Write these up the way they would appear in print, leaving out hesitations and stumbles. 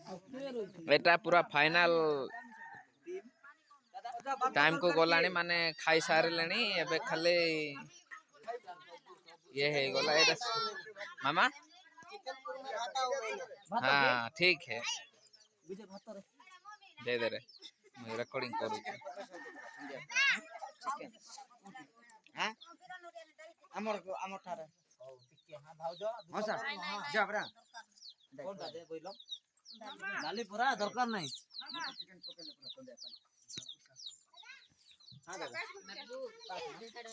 एटा पूरा final time को गलानी माने खाई सारलेनी एबे खाली ये है गला एटा मामा हाँ ठीक है दे दे रे मैं रिकॉर्डिंग करू हां हमर हमर थारे हां भाउजो हां सर जा बरा कोनटा दे बोइलो डाली पूरा दरकार नहीं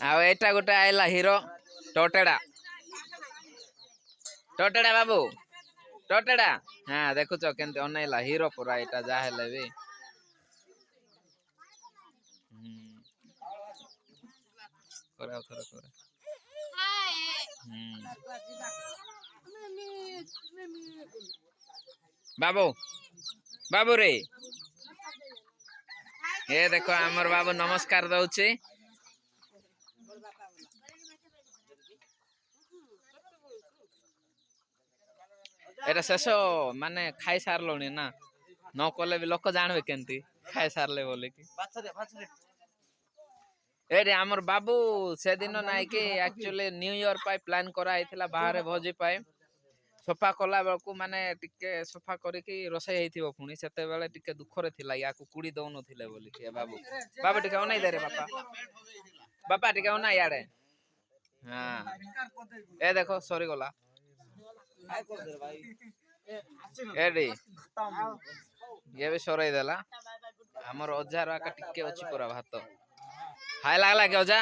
आ एटा गोटे आइला हीरो टोटेडा टोटेडा बाबू टोटेडा हाँ देखु छ केनते अनैला हीरो पूरा एटा जा हेले भी करा थरा करे बाबू बाबू रे ये देखो हमर बाबू नमस्कार दउची एटा शेष माने खाई सारलोनी ना न कले भी लोक जानबे केनती खाई सारले बोले कि एरे हमर बाबू से दिन नाइ कि एक्चुअली न्यू ईयर पाई प्लान करा आइथिला बाहर भोजी पाई सफा कला बेलकू माने टिके सफा करिकि रोसई हेथिबो पुनी सेते बेले टिके दुख रे थिला या को कुड़ी दउनो थिले बोली के बाबू बाबू टिके ओनाई दे रे बापा बापा टिके ओना याडे हां ए देखो सॉरी गला काय कर दे भाई एडी ये भी सराई देला हमर ओजार का टिके अछि पूरा भात हाय लागला के ओजा